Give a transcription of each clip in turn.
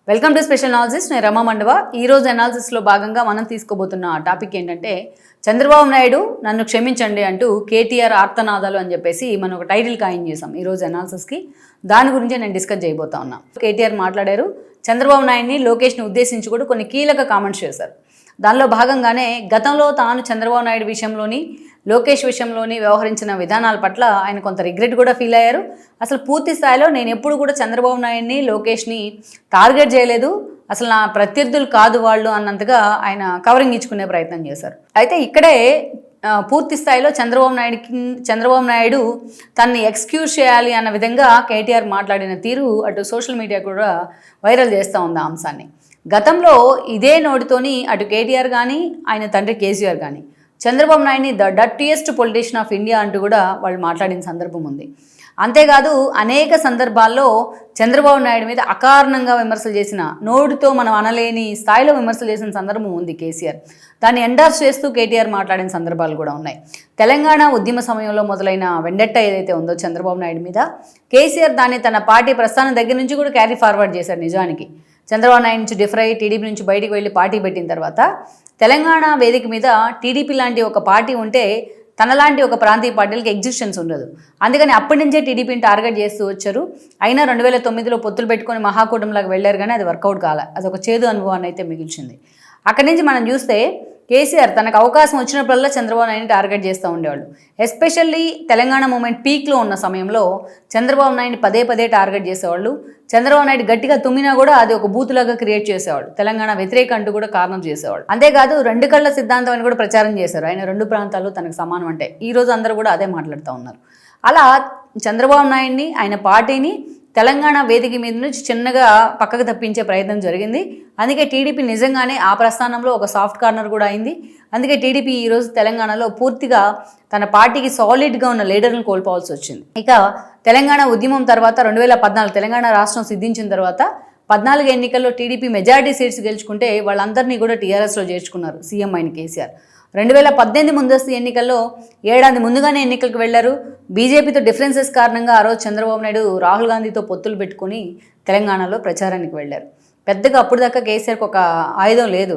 Welcome to special analysis. నేను రమా మండవ. ఈరోజు అనాలిసిస్లో భాగంగా మనం తీసుకోబోతున్న టాపిక్ ఏంటంటే చంద్రబాబు నాయుడు నన్ను క్షమించండి అంటూ కేటీఆర్ ఆర్తనాదాలు అని చెప్పేసి మనం ఒక టైటిల్ కాయిన్ చేసాం ఈరోజు అనాలిసిస్కి. దాని గురించి నేను డిస్కస్ చేయబోతా ఉన్నా. కేటీఆర్ మాట్లాడారు, చంద్రబాబు నాయుడిని లోకేష్ని ఉద్దేశించి కూడా కొన్ని కీలక కామెంట్స్ చేశారు. దానిలో భాగంగానే గతంలో తాను చంద్రబాబు నాయుడు విషయంలోని లోకేష్ విషయంలోని వ్యవహరించిన విధానాల పట్ల ఆయన కొంత రిగ్రెట్ కూడా ఫీల్ అయ్యారు. అసలు పూర్తి స్థాయిలో నేను ఎప్పుడు కూడా చంద్రబాబు నాయుడిని లోకేష్ని టార్గెట్ చేయలేదు, అసలు నా ప్రత్యర్థులు కాదు వాళ్ళు అన్నంతగా ఆయన కవరింగ్ ఇచ్చుకునే ప్రయత్నం చేశారు. అయితే ఇక్కడే పూర్తి స్థాయిలో చంద్రబాబు నాయుడు తనని ఎక్స్క్యూజ్ చేయాలి అన్న విధంగా కేటీఆర్ మాట్లాడిన తీరు అటు సోషల్ మీడియా కూడా వైరల్ చేస్తూ ఉంది ఆ అంశాన్ని. గతంలో ఇదే నోటితోని అటు కేటీఆర్ కానీ ఆయన తండ్రి కేసీఆర్ కానీ చంద్రబాబు నాయుడిని the dirtiest politician of India అంటూ కూడా వాళ్ళు మాట్లాడిన సందర్భం ఉంది. అంతేకాదు అనేక సందర్భాల్లో చంద్రబాబు నాయుడు మీద అకారణంగా విమర్శలు చేసిన, నోటితో మనం అనలేని స్థాయిలో విమర్శలు చేసిన సందర్భం ఉంది కేసీఆర్. దాన్ని ఎండార్స్ చేస్తూ కేటీఆర్ మాట్లాడిన సందర్భాలు కూడా ఉన్నాయి. తెలంగాణ ఉద్యమ సమయంలో మొదలైన వెండెట్ట ఏదైతే ఉందో చంద్రబాబు నాయుడు మీద, కేసీఆర్ దాన్ని తన పార్టీ ప్రస్థానం దగ్గర నుంచి కూడా క్యారీ ఫార్వర్డ్ చేశారు. నిజానికి చంద్రబాబు నాయుడు నుంచి డిఫర్ అయ్యి టీడీపీ నుంచి బయటికి వెళ్ళి పార్టీ పెట్టిన తర్వాత తెలంగాణ వేదిక మీద టీడీపీ లాంటి ఒక పార్టీ ఉంటే తనలాంటి ఒక ప్రాంతీయ పార్టీలకి ఎగ్జిస్టెన్స్ ఉండదు. అందుకని అప్పటి నుంచే టీడీపీని టార్గెట్ చేస్తూ వచ్చారు. అయినా 2009లో పొత్తులు పెట్టుకొని మహాకూటమిలాగా వెళ్ళారు, కానీ అది వర్కౌట్ కాలే. అది ఒక చేదు అనుభవాన్ని అయితే మిగిల్చింది. అక్కడి నుంచి మనం చూస్తే కేసీఆర్ తనకు అవకాశం వచ్చినప్పుడల్లా చంద్రబాబు నాయుడిని టార్గెట్ చేస్తూ ఉండేవాళ్ళు. ఎస్పెషల్లీ తెలంగాణ మూమెంట్ పీక్లో ఉన్న సమయంలో చంద్రబాబు నాయుడిని పదే పదే టార్గెట్ చేసేవాళ్ళు. చంద్రబాబు నాయుడు గట్టిగా తుమ్మినా కూడా అది ఒక బూతులాగా క్రియేట్ చేసేవాళ్ళు. తెలంగాణ వ్యతిరేక అంటూ కూడా కారణం చేసేవాళ్ళు. అంతేకాదు రెండు కళ్ళ సిద్ధాంతం అని కూడా ప్రచారం చేశారు. ఆయన రెండు ప్రాంతాలు తనకు సమానం అంటే. ఈరోజు అందరూ కూడా అదే మాట్లాడుతూ ఉన్నారు. అలా చంద్రబాబు నాయుడిని, ఆయన పార్టీని తెలంగాణ వేదిక మీద నుంచి చిన్నగా పక్కకు తప్పించే ప్రయత్నం జరిగింది. అందుకే టీడీపీ నిజంగానే ఆ ప్రస్థానంలో ఒక సాఫ్ట్ కార్నర్ కూడా అయింది. అందుకే టీడీపీ ఈరోజు తెలంగాణలో పూర్తిగా తన పార్టీకి సాలిడ్గా ఉన్న లీడర్లను కోల్పోవాల్సి వచ్చింది. ఇక తెలంగాణ ఉద్యమం తర్వాత 2014 తెలంగాణ రాష్ట్రం సిద్ధించిన తర్వాత 14 ఎన్నికల్లో టీడీపీ మెజారిటీ సీట్స్ గెలుచుకుంటే వాళ్ళందరినీ కూడా టీఆర్ఎస్లో చేర్చుకున్నారు సీఎం అయిన కేసీఆర్. 2018 ముందస్తు ఎన్నికల్లో ఏడాది ముందుగానే ఎన్నికలకు వెళ్లారు. బీజేపీతో డిఫరెన్సెస్ కారణంగా ఆ రోజు చంద్రబాబు నాయుడు రాహుల్ గాంధీతో పొత్తులు పెట్టుకుని తెలంగాణలో ప్రచారానికి వెళ్లారు. పెద్దగా అప్పుడు దాకా కేసీఆర్కి ఒక ఆయుధం లేదు,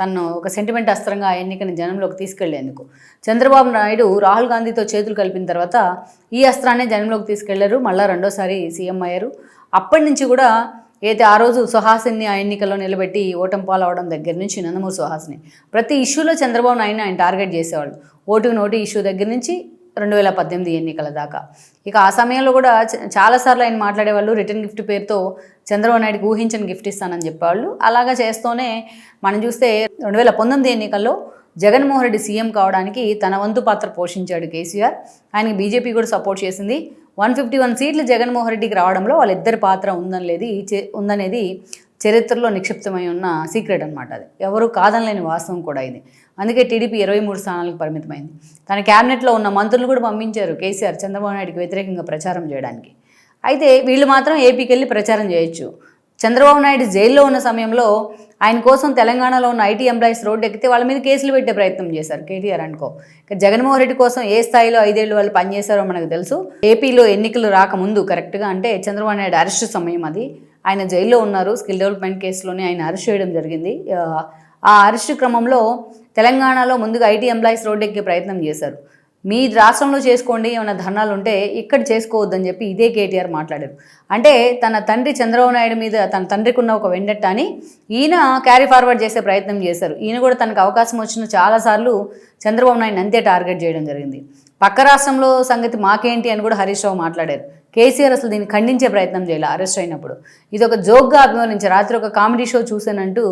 తను ఒక సెంటిమెంట్ అస్త్రంగా ఆ ఎన్నికని జనంలోకి తీసుకెళ్లేందుకు. చంద్రబాబు నాయుడు రాహుల్ గాంధీతో చేతులు కలిపిన తర్వాత ఈ అస్త్రాన్ని జనంలోకి తీసుకెళ్లారు. మళ్ళా రెండోసారి సీఎం అయ్యారు. అప్పటి నుంచి కూడా అయితే ఆ రోజు సుహాసిని ఆ ఎన్నికల్లో నిలబెట్టి ఓటమి పాలవడం దగ్గర నుంచి నందమూరి సుహాసిని ప్రతి ఇష్యూలో చంద్రబాబు నాయుడిని ఆయన టార్గెట్ చేసేవాళ్ళు. ఓటుకు నోటు ఇష్యూ దగ్గర నుంచి 2018 ఎన్నికల దాకా. ఇక ఆ సమయంలో కూడా చాలాసార్లు ఆయన మాట్లాడేవాళ్ళు. రిటర్న్ గిఫ్ట్ పేరుతో చంద్రబాబు నాయుడికి ఊహించని గిఫ్ట్ ఇస్తానని చెప్పేవాళ్ళు. అలాగా చేస్తూనే మనం చూస్తే 2019 ఎన్నికల్లో జగన్మోహన్ రెడ్డి సీఎం కావడానికి తన వంతు పాత్ర పోషించాడు కేసీఆర్. ఆయనకి బీజేపీ కూడా సపోర్ట్ చేసింది. 151 సీట్లు జగన్మోహన్ రెడ్డికి రావడంలో వాళ్ళిద్దరి పాత్ర ఉందనేది చరిత్రలో నిక్షిప్తమై ఉన్న సీక్రెట్ అనమాట. అది ఎవరు కాదనలేని వాస్తవం కూడా ఇది. అందుకే టీడీపీ 23 స్థానాలకు పరిమితమైంది. తన క్యాబినెట్లో ఉన్న మంత్రులు కూడా పంపించారు కేసీఆర్ చంద్రబాబు నాయుడికి వ్యతిరేకంగా ప్రచారం చేయడానికి. అయితే వీళ్ళు మాత్రం ఏపీకి వెళ్ళి ప్రచారం చేయొచ్చు. చంద్రబాబు నాయుడు జైల్లో ఉన్న సమయంలో ఆయన కోసం తెలంగాణలో ఉన్న ఐటీ ఎంప్లాయీస్ రోడ్డు ఎక్కితే వాళ్ళ మీద కేసులు పెట్టే ప్రయత్నం చేశారు కేటీఆర్ అనుకో. ఇక జగన్మోహన్ రెడ్డి కోసం ఏ స్థాయిలో 5 ఏళ్ళు వాళ్ళు పనిచేశారో మనకు తెలుసు. ఏపీలో ఎన్నికలు రాకముందు కరెక్ట్గా అంటే చంద్రబాబు నాయుడు అరెస్ట్ సమయం అది. ఆయన జైల్లో ఉన్నారు. స్కిల్ డెవలప్మెంట్ కేసులోనే ఆయన అరెస్ట్ చేయడం జరిగింది. ఆ అరెస్ట్ క్రమంలో తెలంగాణలో ముందుగా ఐటీ ఎంప్లాయీస్ రోడ్డు ఎక్కే ప్రయత్నం చేశారు. మీ రాష్ట్రంలో చేసుకోండి, ఏమైనా ధర్నాలు ఉంటే ఇక్కడ చేసుకోవద్దని చెప్పి ఇదే కేటీఆర్ మాట్లాడారు. అంటే తన తండ్రి చంద్రబాబు నాయుడు మీద తన తండ్రికి ఉన్న ఒక వెండెట్ట అని ఈయన క్యారీ ఫార్వర్డ్ చేసే ప్రయత్నం చేశారు. ఈయన కూడా తనకు అవకాశం వచ్చిన చాలాసార్లు చంద్రబాబు నాయుడిని అంతే టార్గెట్ చేయడం జరిగింది. పక్క రాష్ట్రంలో సంగతి మాకేంటి అని కూడా హరీష్ రావు మాట్లాడారు. కేసీఆర్ అసలు దీన్ని ఖండించే ప్రయత్నం చేయాలి. అరెస్ట్ అయినప్పుడు ఇది ఒక జోక్గా అభివర్ణించారు. రాత్రి ఒక కామెడీ షో చూసానంటూ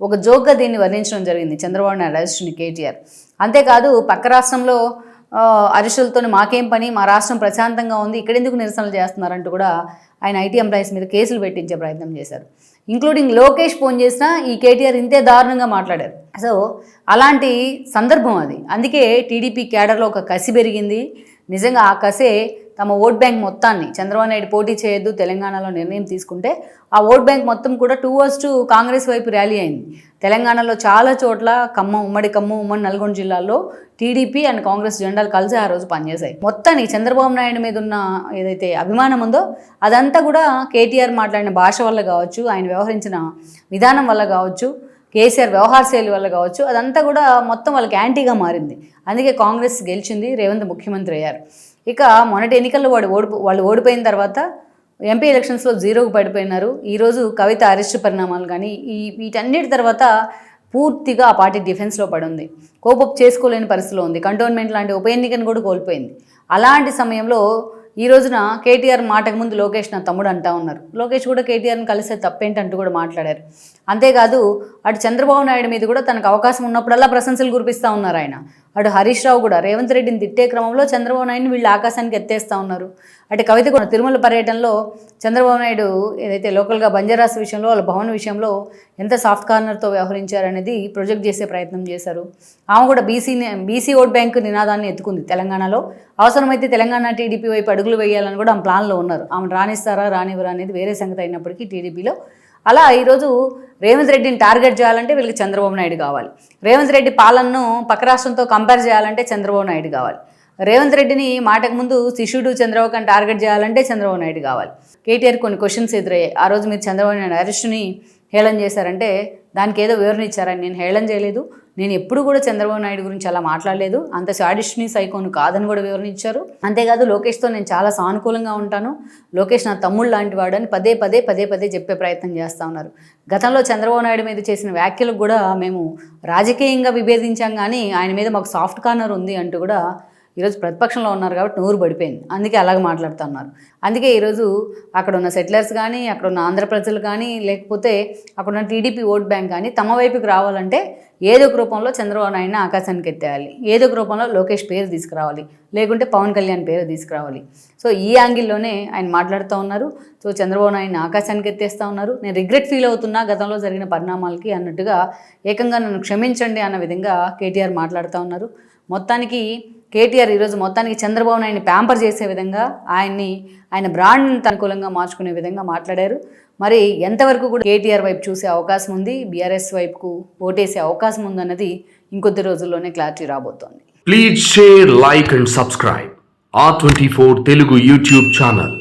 ఒక జోక్గా దీన్ని వర్ణించడం జరిగింది చంద్రబాబు నాయుడు అరెస్ట్ని కేటీఆర్. అంతేకాదు పక్క రాష్ట్రంలో అరెస్టులతో మాకేం పని, మా రాష్ట్రం ప్రశాంతంగా ఉంది, ఇక్కడెందుకు నిరసనలు చేస్తున్నారంటూ కూడా ఆయన ఐటీ ఎంప్లాయీస్ మీద కేసులు పెట్టించే ప్రయత్నం చేశారు. ఇంక్లూడింగ్ లోకేష్ ఫోన్ చేసినా ఈ కేటీఆర్ ఇంతే దారుణంగా మాట్లాడారు. సో అలాంటి సందర్భం అది. అందుకే టీడీపీ క్యాడర్లో ఒక కసి పెరిగింది. నిజంగా ఆ కసే తమ ఓట్ బ్యాంక్ మొత్తాన్ని చంద్రబాబు నాయుడు పోటీ చేయొద్దు తెలంగాణలో నిర్ణయం తీసుకుంటే ఆ ఓట్ బ్యాంక్ మొత్తం కూడా 2-2 కాంగ్రెస్ వైపు ర్యాలీ అయింది. తెలంగాణలో చాలా చోట్ల ఉమ్మడి నల్గొండ జిల్లాల్లో టీడీపీ అండ్ కాంగ్రెస్ జెండాలు కలిసి ఆ రోజు పనిచేశాయి. మొత్తానికి చంద్రబాబు నాయుడు మీద ఉన్న ఏదైతే అభిమానం ఉందో అదంతా కూడా కేటీఆర్ మాట్లాడిన భాష వల్ల కావచ్చు, ఆయన వ్యవహరించిన విధానం వల్ల కావచ్చు, కేసీఆర్ వ్యవహార శైలి వల్ల కావచ్చు, అదంతా కూడా మొత్తం వాళ్ళకి యాంటీగా మారింది. అందుకే కాంగ్రెస్ గెలిచింది, రేవంత్ ముఖ్యమంత్రి అయ్యారు. ఇక మొన్నటి ఎన్నికల్లో వాళ్ళు ఓడిపోయిన తర్వాత ఎంపీ ఎలక్షన్స్లో 0కు పడిపోయినారు. ఈరోజు కవిత అరెస్ట్ పరిణామాలు కానీ వీటన్నిటి తర్వాత పూర్తిగా ఆ పార్టీ డిఫెన్స్లో పడింది. కోపప్ చేసుకోలేని పరిస్థితిలో ఉంది. కంటోన్మెంట్ లాంటి ఉప ఎన్నికను కూడా కోల్పోయింది. అలాంటి సమయంలో ఈ రోజున కేటీఆర్ మాటకు ముందు లోకేష్ నా తమ్ముడు అంటా ఉన్నారు. లోకేష్ కూడా కేటీఆర్ని కలిసే తప్పేంటంటూ కూడా మాట్లాడారు. అంతేకాదు అటు చంద్రబాబు నాయుడు మీద కూడా తనకు అవకాశం ఉన్నప్పుడల్లా ప్రశంసలు కురిపిస్తూ ఉన్నారు ఆయన. అటు హరీష్ రావు కూడా రేవంత్ రెడ్డిని తిట్టే క్రమంలో చంద్రబాబు నాయుడిని వీళ్ళు ఆకాశానికి ఎత్తేస్తూ ఉన్నారు. అటు కవిత కూడా తిరుమల పర్యటనలో చంద్రబాబు నాయుడు ఏదైతే లోకల్గా బంజారాస్ విషయంలో వాళ్ళ భవన్ విషయంలో ఎంత సాఫ్ట్ కార్నర్తో వ్యవహరించారనేది ప్రొజెక్ట్ చేసే ప్రయత్నం చేశారు. ఆమె కూడా బీసీ ఓట్ బ్యాంకు నినాదాన్ని ఎత్తుకుంది తెలంగాణలో. అవసరమైతే తెలంగాణ టీడీపీ వైపు అడుగులు వేయాలని కూడా ఆమె ప్లాన్లో ఉన్నారు. ఆమె రాణిస్తారా రానివ్వరా అనేది వేరే సంగతి అయినప్పటికీ టీడీపీలో అలా ఈరోజు రేవంత్ రెడ్డిని టార్గెట్ చేయాలంటే వీళ్ళకి చంద్రబాబు నాయుడు కావాలి. రేవంత్ రెడ్డి పాలనను పక్క రాష్ట్రంతో కంపేర్ చేయాలంటే చంద్రబాబు నాయుడు కావాలి. రేవంత్ రెడ్డిని మాటకు ముందు శిష్యుడు చంద్రబాబుని టార్గెట్ చేయాలంటే చంద్రబాబు నాయుడు కావాలి. కేటీఆర్ కొన్ని క్వశ్చన్స్ ఎదురయ్యాయి. ఆ రోజు మీరు చంద్రబాబు నాయుడు అరెస్టుని హేళన చేశారంటే దానికి ఏదో వివరణ ఇచ్చారని. నేను హేళన చేయలేదు, నేను ఎప్పుడు కూడా చంద్రబాబు నాయుడు గురించి అలా మాట్లాడలేదు, అంత శాడిస్ట్ని సైకోను కాదని కూడా వివరణ ఇచ్చారు. అంతేకాదు లోకేష్తో నేను చాలా సానుకూలంగా ఉంటాను, లోకేష్ నా తమ్ముడు లాంటి వాడు అని పదే పదే చెప్పే ప్రయత్నం చేస్తూ ఉన్నారు. గతంలో చంద్రబాబు నాయుడు మీద చేసిన వ్యాఖ్యలకు కూడా మేము రాజకీయంగా విభేదించాం, కానీ ఆయన మీద మాకు సాఫ్ట్ కార్నర్ ఉంది అంటూ కూడా ఈరోజు ప్రతిపక్షంలో ఉన్నారు కాబట్టి నోరు పడిపోయింది. అందుకే అలాగ మాట్లాడుతున్నారు. అందుకే ఈరోజు అక్కడ ఉన్న సెటిలర్స్ కానీ, అక్కడ ఉన్న ఆంధ్ర ప్రజలు కానీ, లేకపోతే అక్కడ ఉన్న టీడీపీ ఓట్ బ్యాంక్ కానీ తమ వైపుకి రావాలంటే ఏదో ఒక రూపంలో చంద్రబాబు నాయుడిని ఆకాశానికి ఎత్తేయాలి, ఏదో ఒక రూపంలో లోకేష్ పేరు తీసుకురావాలి, లేకుంటే పవన్ కళ్యాణ్ పేరు తీసుకురావాలి. సో ఈ యాంగిల్లోనే ఆయన మాట్లాడుతూ ఉన్నారు. సో చంద్రబాబు నాయుడిని ఆకాశానికి ఎత్తేస్తూ ఉన్నారు. నేను రిగ్రెట్ ఫీల్ అవుతున్నా గతంలో జరిగిన పరిణామాలకి అన్నట్టుగా, ఏకంగా నన్ను క్షమించండి అన్న విధంగా కేటీఆర్ మాట్లాడుతూ ఉన్నారు. మొత్తానికి కేటీఆర్ ఈరోజు మొత్తానికి చంద్రబాబు నాయుడిని ప్యాంపర్ చేసే విధంగా, ఆయన బ్రాండ్ని అనుకూలంగా మార్చుకునే విధంగా మాట్లాడారు. మరి ఎంతవరకు కూడా కేటీఆర్ వైపు చూసే అవకాశం ఉంది, బీఆర్ఎస్ వైపుకు ఓటేసే అవకాశం ఉందన్నది ఇంకొద్ది రోజుల్లోనే క్లారిటీ రాబోతోంది. Please share, like and subscribe R24 Telugu YouTube channel.